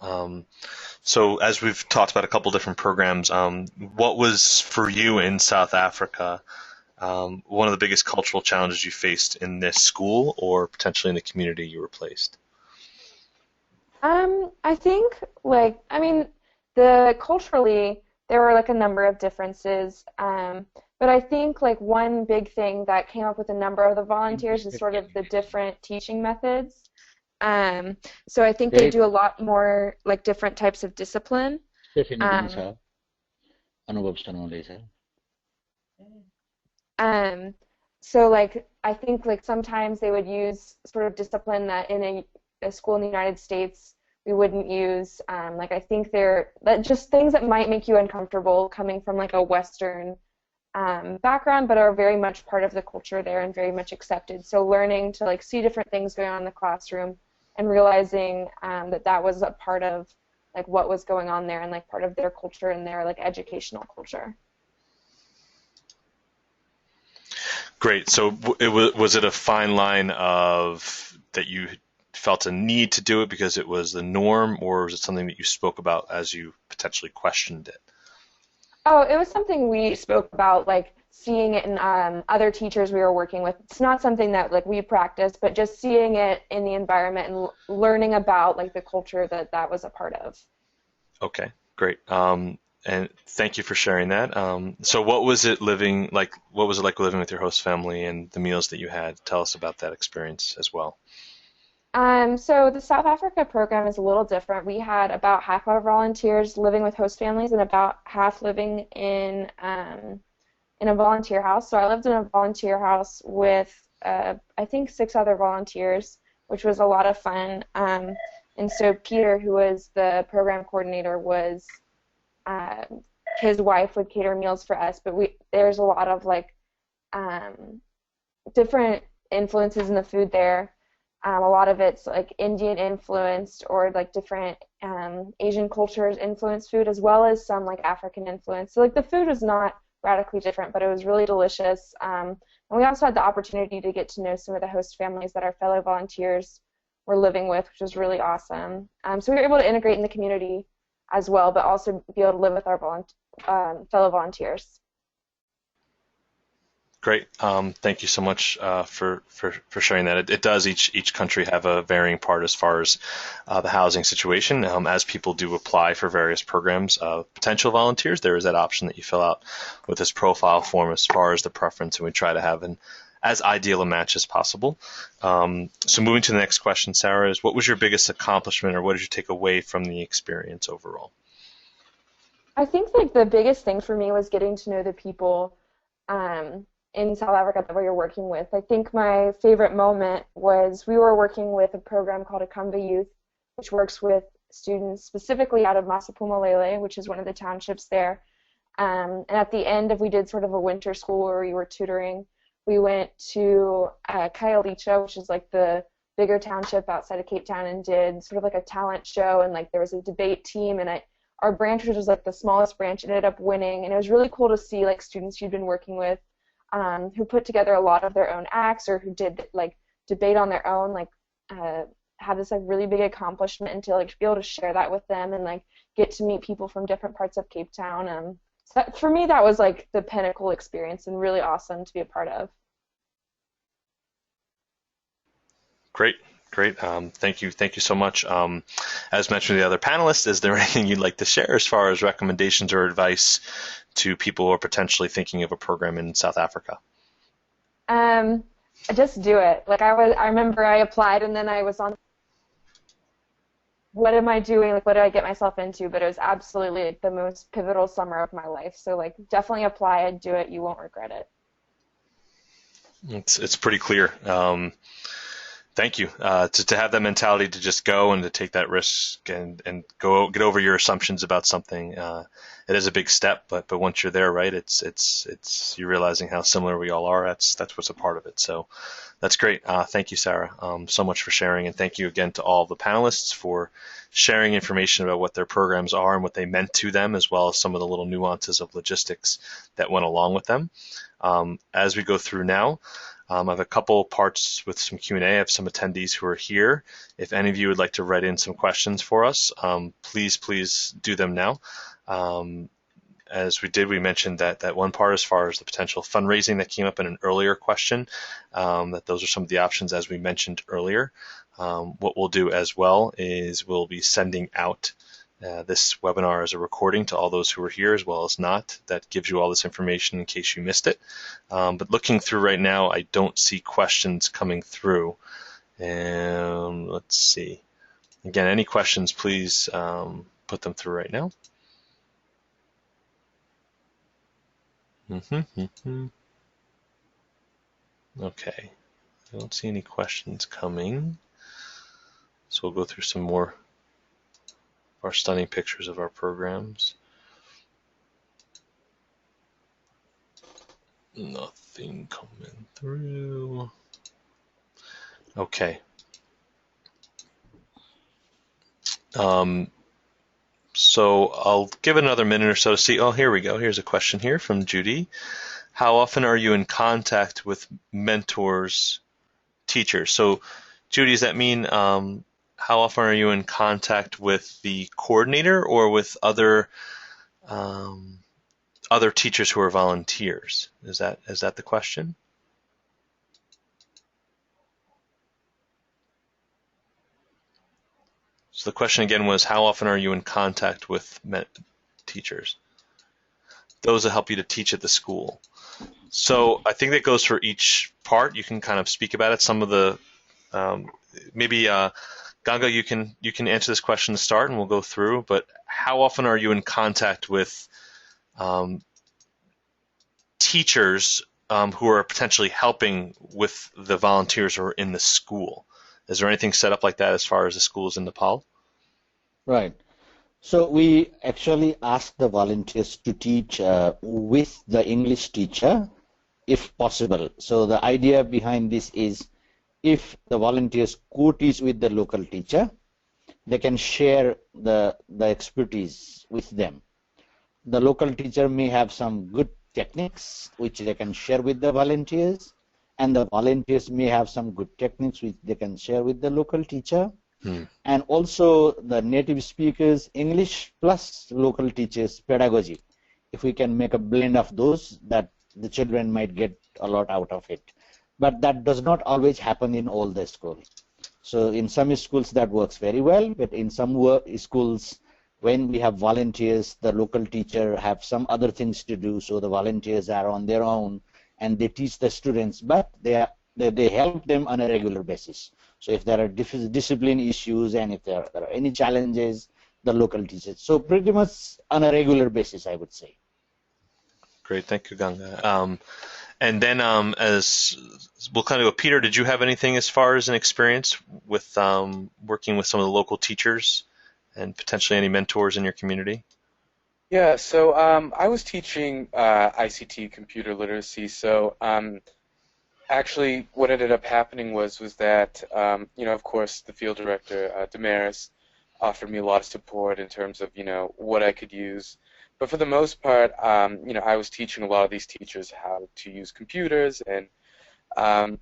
So as we've talked about a couple different programs, what was for you in South Africa one of the biggest cultural challenges you faced in this school or potentially in the community you were placed? I think, culturally, there were like a number of differences, but I think like one big thing that came up with a number of the volunteers is sort of the different teaching methods. So I think they do a lot more like different types of discipline. So like I think like sometimes they would use sort of discipline that in a school in the United States we wouldn't use. Like I think they're just things that might make you uncomfortable coming from like a Western background, but are very much part of the culture there and very much accepted. So learning to like see different things going on in the classroom and realizing that was a part of like what was going on there and like part of their culture and their like educational culture. Great. So was it a fine line of that you felt a need to do it because it was the norm, or was it something that you spoke about as you potentially questioned it? Oh, it was something we spoke about, like seeing it in other teachers we were working with. It's not something that like we practiced, but just seeing it in the environment and learning about like the culture that was a part of. Okay, great. And thank you for sharing that. So what was it like living with your host family and the meals that you had? Tell us about that experience as well. So the South Africa program is a little different. We had about half our volunteers living with host families and about half living in a volunteer house. So I lived in a volunteer house with I think 6 other volunteers, which was a lot of fun. And so Peter, who was the program coordinator, was his wife would cater meals for us. But there's a lot of like different influences in the food there. A lot of it's like Indian influenced or like different Asian cultures influenced food, as well as some like African influence. So like the food was not radically different, but it was really delicious. And we also had the opportunity to get to know some of the host families that our fellow volunteers were living with, which was really awesome. So we were able to integrate in the community as well, but also be able to live with our fellow volunteers. Great. Thank you so much for sharing that. It does each country have a varying part as far as the housing situation. As people do apply for various programs, potential volunteers, there is that option that you fill out with this profile form as far as the preference, and we try to have an as ideal a match as possible. So moving to the next question, Sarah, is what was your biggest accomplishment, or what did you take away from the experience overall? I think like the biggest thing for me was getting to know the people in South Africa that we were working with. I think my favorite moment was we were working with a program called Akumba Youth, which works with students specifically out of Masiphumelele, which is one of the townships there. And at the end we did sort of a winter school where we were tutoring. We went to Khayelitsha, which is like the bigger township outside of Cape Town, and did sort of like a talent show, and like there was a debate team, and our branch, which was like the smallest branch, ended up winning, and it was really cool to see like students you'd been working with who put together a lot of their own acts, or who did like debate on their own, like have this like really big accomplishment, and to like be able to share that with them and like get to meet people from different parts of Cape Town. So for me, that was like the pinnacle experience and really awesome to be a part of. Great. Thank you so much. As mentioned to the other panelists, is there anything you'd like to share as far as recommendations or advice to people who are potentially thinking of a program in South Africa? Just do it. Like I remember I applied, and then I was on, what am I doing? Like, what did I get myself into? But it was absolutely like the most pivotal summer of my life. So like, definitely apply and do it. You won't regret it. It's pretty clear. Thank you. To have that mentality to just go and to take that risk and go get over your assumptions about something. It is a big step, but once you're there, right, it's you're realizing how similar we all are. That's what's a part of it. So that's great. Thank you, Sarah, so much for sharing, and thank you again to all the panelists for sharing information about what their programs are and what they meant to them, as well as some of the little nuances of logistics that went along with them. As we go through now, I have a couple parts with some Q&A. I have some attendees who are here. If any of you would like to write in some questions for us, please do them now. As we mentioned that one part as far as the potential fundraising that came up in an earlier question, that those are some of the options as we mentioned earlier. What we'll do as well is we'll be sending out this webinar as a recording to all those who are here as well as not. That gives you all this information in case you missed it. But looking through right now, I don't see questions coming through. And let's see. Again, any questions, please put them through right now. Okay, I don't see any questions coming. So we'll go through some more of our stunning pictures of our programs. Nothing coming through. Okay. So I'll give it another minute or so to see. Oh, here we go. Here's a question here from Judy. How often are you in contact with mentors, teachers? So Judy, does that mean how often are you in contact with the coordinator or with other teachers who are volunteers? Is that the question? So the question again was, how often are you in contact with teachers? Those that help you to teach at the school. So I think that goes for each part. You can kind of speak about it. Some of the maybe Ganga, you can answer this question to start, and we'll go through. But how often are you in contact with teachers who are potentially helping with the volunteers who are in the school? Is there anything set up like that as far as the schools in Nepal? Right. So we actually ask the volunteers to teach with the English teacher, if possible. So the idea behind this is, if the volunteers co-teach with the local teacher, they can share the expertise with them. The local teacher may have some good techniques which they can share with the volunteers, and the volunteers may have some good techniques which they can share with the local teacher. And also the native speakers English plus local teachers pedagogy if we can make a blend of those, that the children might get a lot out of it. But that does not always happen in all the schools. So in some schools that works very well, but in some schools, when we have volunteers, the local teacher have some other things to do, so the volunteers are on their own and they teach the students, but they help them on a regular basis. So if there are discipline issues and if there are any challenges, the local teachers. So pretty much on a regular basis, I would say. Great, thank you, Ganga. And then as we'll kind of go, Peter, did you have anything as far as an experience with working with some of the local teachers and potentially any mentors in your community? Yeah, so I was teaching ICT, computer literacy. So actually, what ended up happening was that of course, the field director, Damaris, offered me a lot of support in terms of what I could use. But for the most part, I was teaching a lot of these teachers how to use computers, and I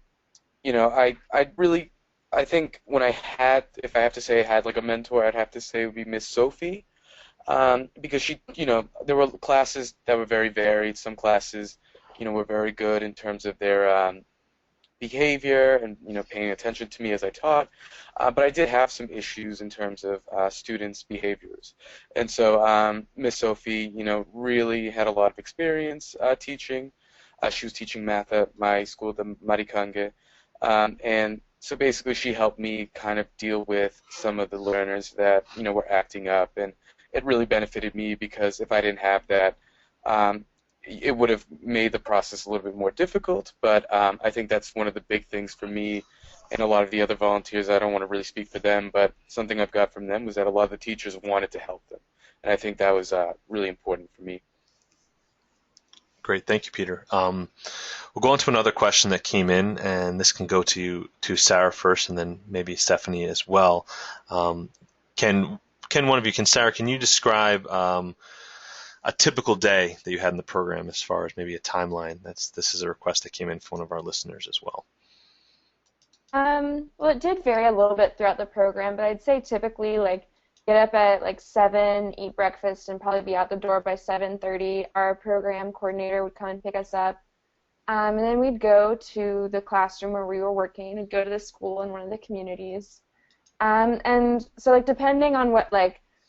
think if I have to say I had like a mentor, I'd have to say it would be Miss Sophie, because she, there were classes that were very varied. Some classes, were very good in terms of their behavior and paying attention to me as I taught, but I did have some issues in terms of students' behaviors, and so Miss Sophie, really had a lot of experience teaching. She was teaching math at my school, the Marikange, and so basically she helped me kind of deal with some of the learners that were acting up, and it really benefited me because if I didn't have that, it would have made the process a little bit more difficult, but I think that's one of the big things for me and a lot of the other volunteers. I don't want to really speak for them, but something I've got from them was that a lot of the teachers wanted to help them, and I think that was really important for me. Great, thank you, Peter. We'll go on to another question that came in, and this can go to Sarah first, and then maybe Stephanie as well. Can Sarah, can you describe a typical day that you had in the program as far as maybe a timeline? This is a request that came in from one of our listeners as well. Well, it did vary a little bit throughout the program, but I'd say typically get up at 7, eat breakfast, and probably be out the door by 7:30. Our program coordinator would come and pick us up, and then we'd go to the classroom where we were working. We'd go to the school in one of the communities, and so depending on what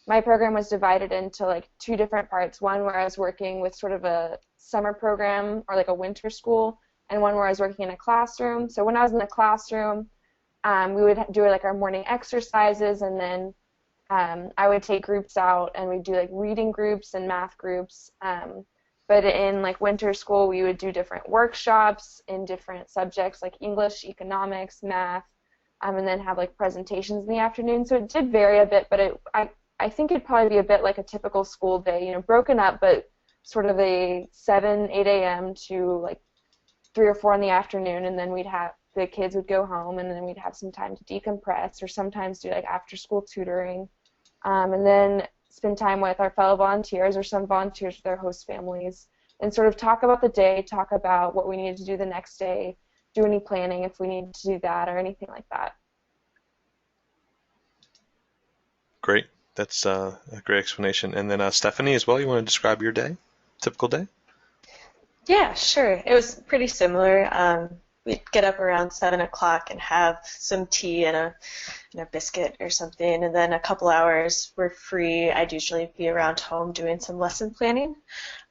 my program was divided into 2 different parts. One where I was working with sort of a summer program or a winter school, and one where I was working in a classroom. So when I was in the classroom, we would do our morning exercises, and then I would take groups out and we'd do reading groups and math groups. But in winter school, we would do different workshops in different subjects like English, economics, math, and then have presentations in the afternoon. So it did vary a bit, but I think it'd probably be a bit like a typical school day, broken up, but sort of a 7, 8 a.m. to 3 or 4 in the afternoon, and then the kids would go home, and then we'd have some time to decompress, or sometimes do after-school tutoring, and then spend time with our fellow volunteers or some volunteers with their host families, and sort of talk about the day, talk about what we needed to do the next day, do any planning if we needed to do that, or anything like that. Great. That's a great explanation. And then Stephanie as well, you want to describe your day, typical day? Yeah, sure. It was pretty similar. We'd get up around 7 o'clock and have some tea and a biscuit or something, and then a couple hours were free. I'd usually be around home doing some lesson planning,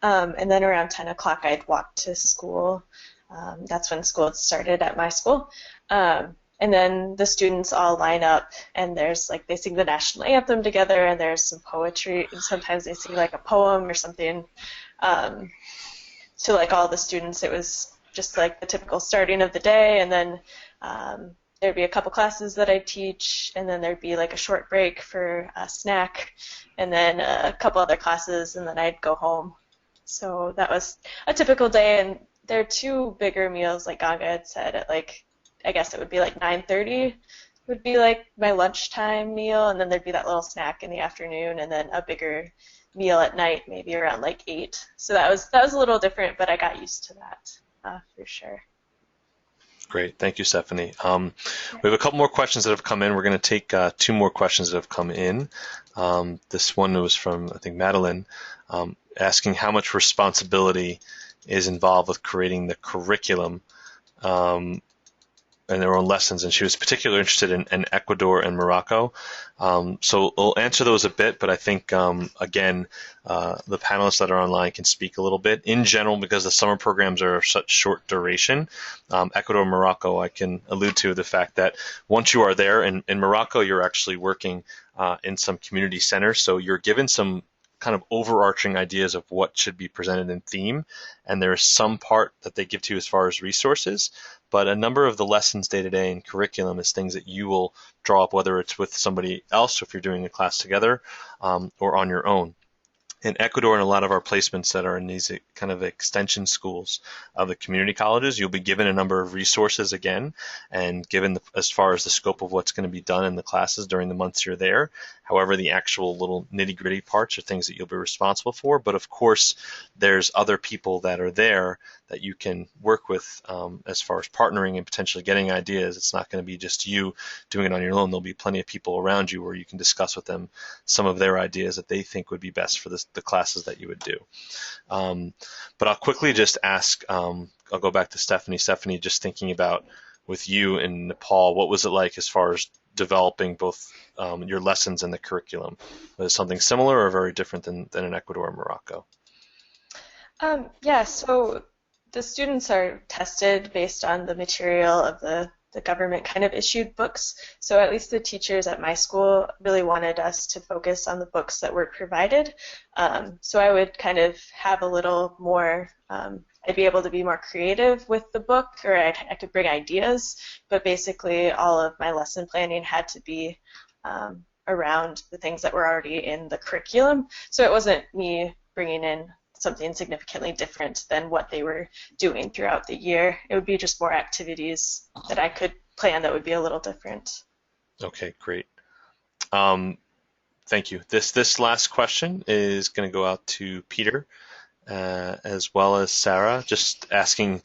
and then around 10 o'clock I'd walk to school. That's when school started at my school. And then the students all line up, and there's they sing the national anthem together, and there's some poetry, and sometimes they sing a poem or something. To all the students, it was just the typical starting of the day, and then there'd be a couple classes that I'd teach, and then there'd be a short break for a snack, and then a couple other classes, and then I'd go home. So that was a typical day, and there are 2 bigger meals, like Ganga had said, at I guess it would be 9:30 would be my lunchtime meal, and then there'd be that little snack in the afternoon, and then a bigger meal at night, maybe around 8. So that was a little different, but I got used to that for sure. Great, thank you, Stephanie. We have a couple more questions that have come in. We're going to take 2 more questions that have come in. This one was from, I think, Madeline. asking how much responsibility is involved with creating the curriculum and their own lessons, and she was particularly interested in Ecuador and Morocco. So we'll answer those a bit, but I think, again, the panelists that are online can speak a little bit. In general, because the summer programs are such short duration, Ecuador and Morocco, I can allude to the fact that once you are there, in Morocco, you're actually working in some community centers, so you're given some kind of overarching ideas of what should be presented in theme, and there's some part that they give to you as far as resources, but a number of the lessons day to day in curriculum is things that you will draw up, whether it's with somebody else, if you're doing a class together, or on your own. In Ecuador, and a lot of our placements that are in these kind of extension schools of the community colleges, you'll be given a number of resources again, and given as far as the scope of what's going to be done in the classes during the months you're there. However, the actual little nitty-gritty parts are things that you'll be responsible for. But of course, there's other people that are there that you can work with as far as partnering and potentially getting ideas. It's not going to be just you doing it on your own. There'll be plenty of people around you where you can discuss with them some of their ideas that they think would be best for the classes that you would do. But I'll quickly just ask, I'll go back to Stephanie. Stephanie, just thinking about with you in Nepal, what was it like as far as developing both your lessons and the curriculum? Was it something similar or very different than in Ecuador or Morocco? Yeah, so the students are tested based on the material of the government kind of issued books. So at least the teachers at my school really wanted us to focus on the books that were provided. So I would kind of have a little more, I'd be able to be more creative with the book, or I could bring ideas, but basically all of my lesson planning had to be around the things that were already in the curriculum. So it wasn't me bringing in something significantly different than what they were doing throughout the year. It would be just more activities that I could plan that would be a little different. Okay, great. Thank you. This last question is going to go out to Peter as well as Sarah. Just asking,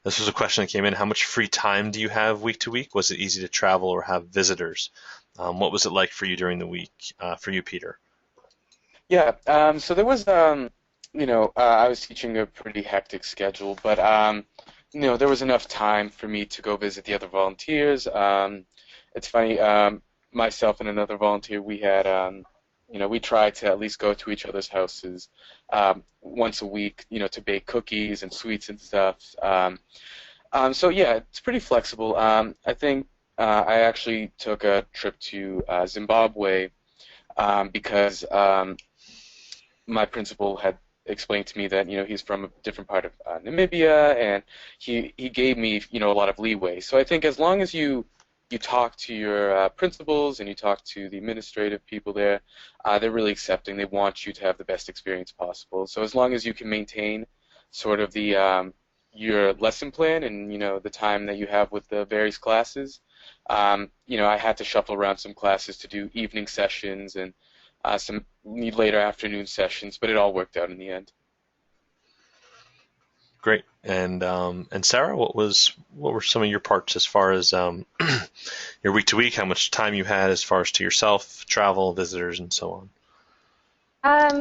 this was a question that came in, how much free time do you have week to week? Was it easy to travel or have visitors? What was it like for you during the week, for you, Peter? Yeah, so there was, I was teaching a pretty hectic schedule, but, there was enough time for me to go visit the other volunteers. It's funny, myself and another volunteer, we had, we tried to at least go to each other's houses once a week, to bake cookies and sweets and stuff. So, yeah, it's pretty flexible. I think I actually took a trip to Zimbabwe because my principal had explained to me that he's from a different part of Namibia, and he gave me a lot of leeway. So I think as long as you talk to your principals and you talk to the administrative people there, they're really accepting. They want you to have the best experience possible. So as long as you can maintain sort of the your lesson plan and the time that you have with the various classes, I had to shuffle around some classes to do evening sessions and some later afternoon sessions, but it all worked out in the end. Great. And Sarah, what were some of your parts as far as your week to week? How much time you had as far as to yourself, travel, visitors, and so on?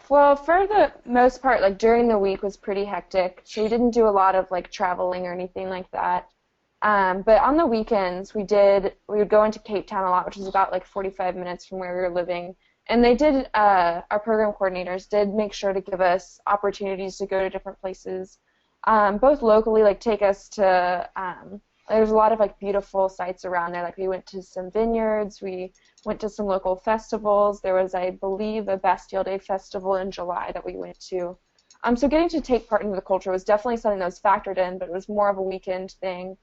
Well, for the most part, like during the week was pretty hectic, so we didn't do a lot of like traveling or anything like that. But on the weekends, we would go into Cape Town a lot, which is about like 45 minutes from where we were living. And they did, our program coordinators did make sure to give us opportunities to go to different places, both locally, like take us to, there's a lot of like beautiful sites around there. Like we went to some vineyards, we went to some local festivals. There was, I believe, a Bastille Day festival in July that we went to. So getting to take part in the culture was definitely something that was factored in, but it was more of a weekend thing.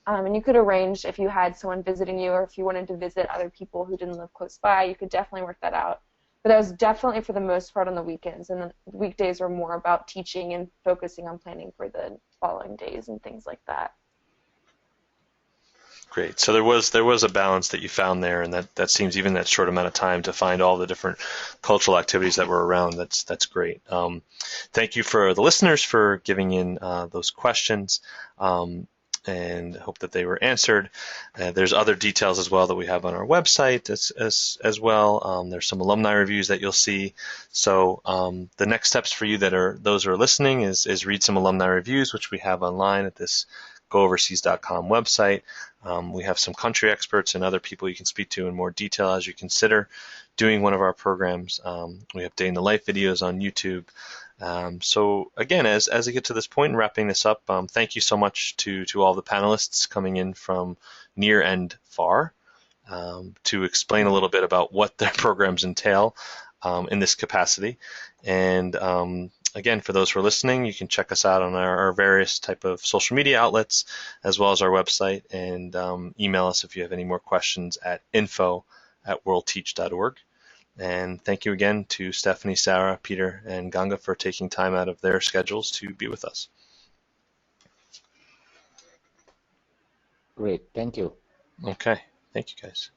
And you could arrange if you had someone visiting you or if you wanted to visit other people who didn't live close by, you could definitely work that out. But that was definitely for the most part on the weekends, and the weekdays were more about teaching and focusing on planning for the following days and things like that. Great. So there was a balance that you found there, and that seems, even that short amount of time, to find all the different cultural activities that were around. That's great. Thank you for the listeners for giving in those questions. and hope that they were answered. There's other details as well that we have on our website as well. There's some alumni reviews that you'll see. So the next steps for you those who are listening is read some alumni reviews, which we have online at this gooverseas.com website. We have some country experts and other people you can speak to in more detail as you consider doing one of our programs. We have day in the life videos on YouTube. So again, as I get to this point and wrapping this up, thank you so much to all the panelists coming in from near and far to explain a little bit about what their programs entail in this capacity. And again, for those who are listening, you can check us out on our various type of social media outlets, as well as our website, and email us if you have any more questions at info@worldteach.org. And thank you again to Stephanie, Sarah, Peter, and Ganga for taking time out of their schedules to be with us. Great, thank you. Okay, thank you guys.